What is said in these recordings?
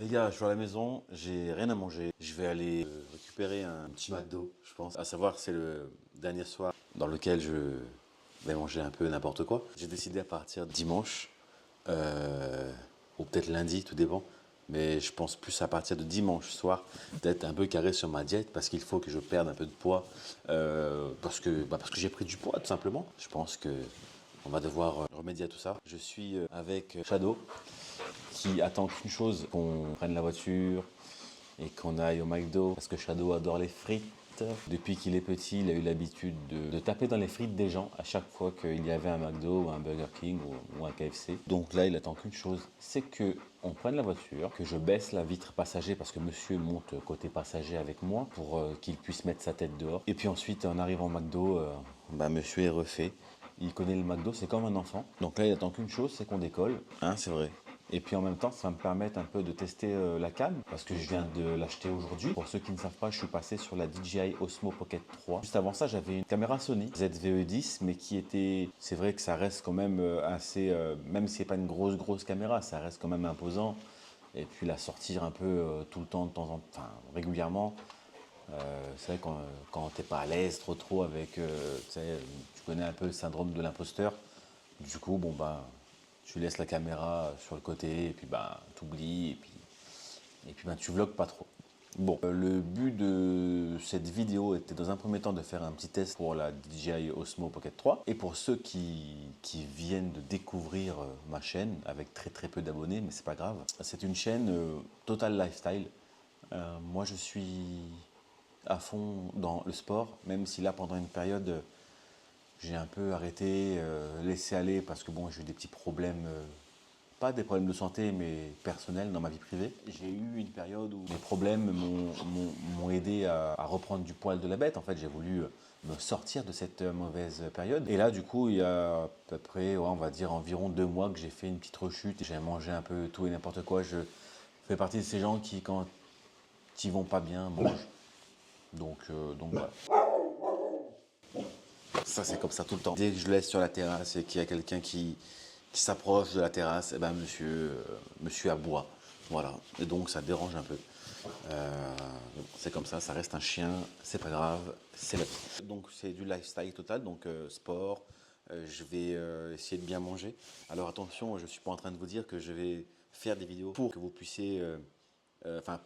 Les gars, je suis à la maison, j'ai rien à manger. Je vais aller récupérer un petit McDo, je pense. À savoir, c'est le dernier soir dans lequel je vais manger un peu n'importe quoi. J'ai décidé à partir dimanche, ou peut-être lundi, tout dépend. Mais je pense plus à partir de dimanche soir d'être un peu carré sur ma diète parce qu'il faut que je perde un peu de poids. Parce que j'ai pris du poids, tout simplement. Je pense que on va devoir remédier à tout ça. Je suis avec Shadow qui attend qu'une chose, qu'on prenne la voiture et qu'on aille au McDo, parce que Shadow adore les frites. Depuis qu'il est petit, il a eu l'habitude de taper dans les frites des gens à chaque fois qu'il y avait un McDo ou un Burger King ou un KFC. Donc là, il attend qu'une chose, c'est que on prenne la voiture, que je baisse la vitre passager parce que monsieur monte côté passager avec moi pour qu'il puisse mettre sa tête dehors. Et puis ensuite, en arrivant au McDo, monsieur est refait. Il connaît le McDo, c'est comme un enfant. Donc là, il attend qu'une chose, c'est qu'on décolle. Hein, c'est vrai. Et puis en même temps, ça va me permettre un peu de tester la cam, parce que je viens de l'acheter aujourd'hui. Pour ceux qui ne savent pas, je suis passé sur la DJI Osmo Pocket 3. Juste avant ça, j'avais une caméra Sony ZVE10, mais qui était... C'est vrai que ça reste quand même assez... même si c'est pas une grosse caméra, ça reste quand même imposant. Et puis la sortir un peu tout le temps, de temps en temps, enfin régulièrement, c'est vrai quand t'es pas à l'aise trop avec, tu sais, tu connais un peu le syndrome de l'imposteur. Du coup, bon bah, tu laisses la caméra sur le côté et puis bah, t'oublies et puis bah, tu vlogs pas trop. Bon, le but de cette vidéo était dans un premier temps de faire un petit test pour la DJI Osmo Pocket 3 et pour ceux qui viennent de découvrir ma chaîne avec très peu d'abonnés, mais c'est pas grave. C'est une chaîne Total Lifestyle. Moi, je suis à fond dans le sport, même si là, pendant une période, j'ai un peu arrêté, laissé aller parce que bon, j'ai eu des petits problèmes, pas des problèmes de santé, mais personnels dans ma vie privée. J'ai eu une période où les problèmes m'ont aidé à reprendre du poil de la bête. En fait, j'ai voulu me sortir de cette mauvaise période. Et là, du coup, il y a à peu près, ouais, on va dire environ 2 mois que j'ai fait une petite rechute. J'ai mangé un peu tout et n'importe quoi. Je fais partie de ces gens qui, quand ils vont pas bien, mangent. Donc voilà. Ça, c'est comme ça tout le temps. Dès que je laisse sur la terrasse et qu'il y a quelqu'un qui s'approche de la terrasse, eh ben monsieur aboie. Voilà. Et donc, ça dérange un peu. C'est comme ça reste un chien, c'est pas grave, c'est la vie. Donc, c'est du lifestyle total, donc sport. Je vais essayer de bien manger. Alors, attention, je ne suis pas en train de vous dire que je vais faire des vidéos pour que vous puissiez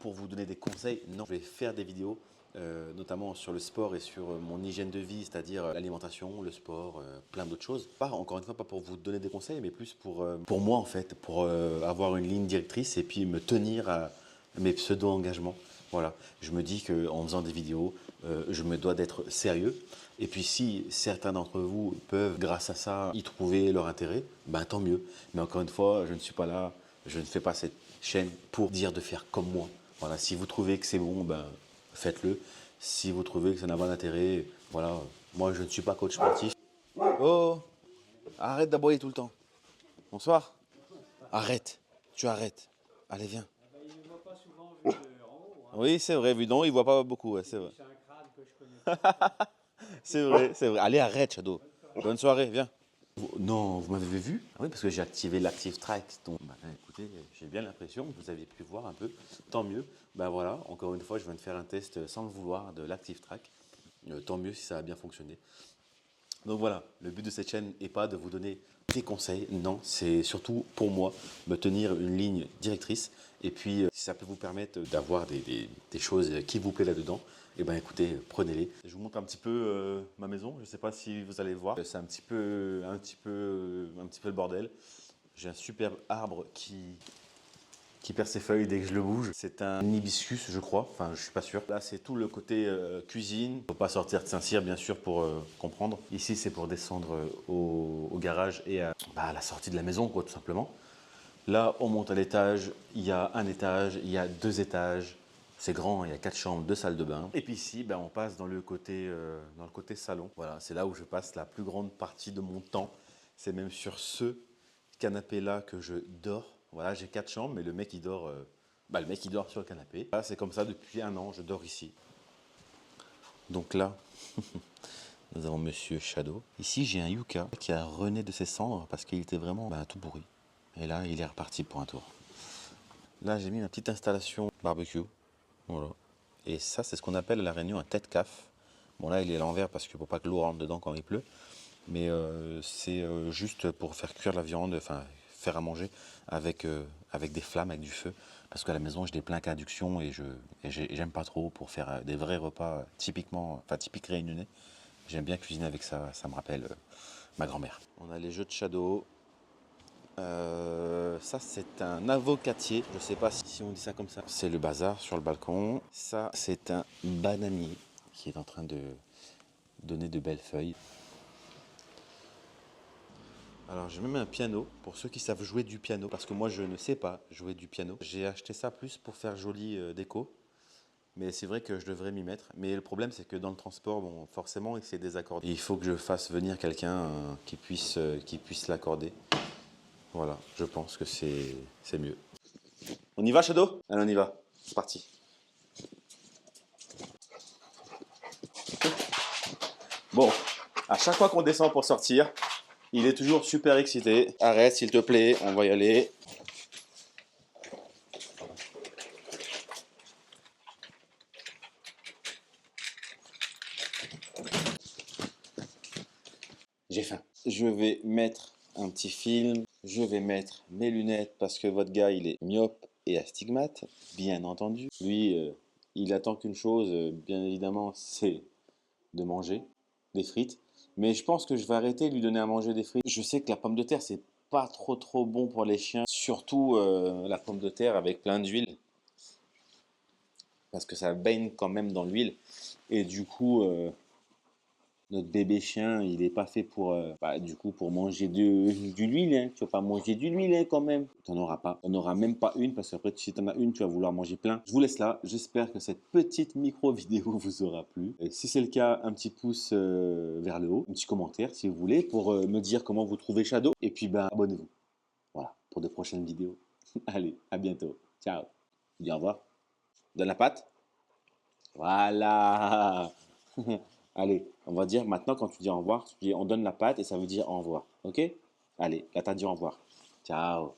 pour vous donner des conseils. Non, je vais faire des vidéos, notamment sur le sport et sur mon hygiène de vie, c'est-à-dire l'alimentation, le sport, plein d'autres choses. Pas, encore une fois, pas pour vous donner des conseils, mais plus pour moi, en fait, pour avoir une ligne directrice et puis me tenir à mes pseudo-engagements. Voilà, je me dis qu'en faisant des vidéos, je me dois d'être sérieux. Et puis si certains d'entre vous peuvent, grâce à ça, y trouver leur intérêt, ben tant mieux. Mais encore une fois, je ne suis pas là, je ne fais pas cette chaîne pour dire de faire comme moi. Voilà, si vous trouvez que c'est bon, ben faites-le. Si vous trouvez que ça n'a pas d'intérêt, voilà, moi je ne suis pas coach sportif. Oh, arrête d'aboyer tout le temps. Bonsoir. Arrête, tu arrêtes. Allez, viens. Il ne voit pas souvent vu de en haut. Hein. Oui, c'est vrai, vu d'en haut, il voit pas beaucoup, ouais, c'est vrai. C'est un crâne que je connais pas. C'est vrai, c'est vrai. Allez, arrête, Shadow. Bonne soirée, viens. Non, vous m'avez vu? Ah oui, parce que j'ai activé l'Active Track. Donc, écoutez, j'ai bien l'impression que vous avez pu voir un peu. Tant mieux. Ben voilà, encore une fois, je viens de faire un test sans le vouloir de l'Active Track. Tant mieux si ça a bien fonctionné. Donc voilà, le but de cette chaîne n'est pas de vous donner des conseils, non, c'est surtout pour moi me tenir une ligne directrice et puis si ça peut vous permettre d'avoir des choses qui vous plaisent là-dedans, eh ben écoutez, prenez-les. Je vous montre un petit peu ma maison, je ne sais pas si vous allez voir, c'est un petit peu le bordel. J'ai un superbe arbre qui perd ses feuilles dès que je le bouge. C'est un hibiscus, je crois. Enfin, je suis pas sûr. Là, c'est tout le côté cuisine. Faut pas sortir de Saint-Cyr, bien sûr, pour comprendre. Ici, c'est pour descendre au garage et à la sortie de la maison, quoi, tout simplement. Là, on monte à l'étage. Il y a un étage, il y a 2 étages. C'est grand, il y a 4 chambres, 2 salles de bain. Et puis ici, on passe dans le côté salon. Voilà, c'est là où je passe la plus grande partie de mon temps. C'est même sur ce canapé-là que je dors. Voilà, j'ai 4 chambres, mais le mec, il dort, le mec, il dort sur le canapé. Voilà, c'est comme ça depuis un an, je dors ici. Donc là, nous avons Monsieur Shadow. Ici, j'ai un Yuka qui a rené de ses cendres parce qu'il était vraiment tout pourri. Et là, il est reparti pour un tour. Là, j'ai mis ma petite installation barbecue. Voilà. Et ça, c'est ce qu'on appelle à La Réunion un tête-caf. Bon, là, il est à l'envers parce que pour pas que l'eau rentre dedans quand il pleut. Mais c'est juste pour faire cuire la viande, enfin, faire à manger avec, avec des flammes, avec du feu. Parce qu'à la maison, j'ai des plaques à induction et j'aime pas trop pour faire des vrais repas typiquement, enfin, typiques réunionnais. J'aime bien cuisiner avec ça, ça me rappelle ma grand-mère. On a les jeux de shadow. Ça c'est un avocatier, je sais pas si on dit ça comme ça. C'est le bazar sur le balcon. Ça c'est un bananier qui est en train de donner de belles feuilles. Alors j'ai même un piano pour ceux qui savent jouer du piano parce que moi je ne sais pas jouer du piano. J'ai acheté ça plus pour faire jolie déco. Mais c'est vrai que je devrais m'y mettre. Mais le problème, c'est que dans le transport, bon, forcément, c'est désaccordé. Il faut que je fasse venir quelqu'un qui puisse l'accorder. Voilà, je pense que c'est mieux. On y va, Shadow? Allez, on y va. C'est parti. Bon, à chaque fois qu'on descend pour sortir, il est toujours super excité. Arrête, s'il te plaît, on va y aller. J'ai faim. Je vais mettre un petit film. Je vais mettre mes lunettes parce que votre gars, il est myope et astigmate, bien entendu. Lui, il attend qu'une chose, bien évidemment, c'est de manger des frites. Mais je pense que je vais arrêter de lui donner à manger des frites. Je sais que la pomme de terre, c'est pas trop bon pour les chiens. Surtout la pomme de terre avec plein d'huile. Parce que ça baigne quand même dans l'huile. Et du coup, notre bébé chien, il n'est pas fait pour, du coup, pour manger de l'huile. Hein. Tu vas pas manger de l'huile hein, quand même. Tu n'en auras pas. Tu n'en auras même pas une parce qu'après, si tu en as une, tu vas vouloir manger plein. Je vous laisse là. J'espère que cette petite micro vidéo vous aura plu. Et si c'est le cas, un petit pouce vers le haut, un petit commentaire si vous voulez pour me dire comment vous trouvez Shadow. Et puis, ben, abonnez-vous. Voilà, pour de prochaines vidéos. Allez, à bientôt. Ciao. Je dis au revoir. Donne la patte. Voilà. Allez, on va dire maintenant quand tu dis au revoir, tu dis on donne la patte et ça veut dire au revoir. Ok? Allez, là t'as dit au revoir. Ciao.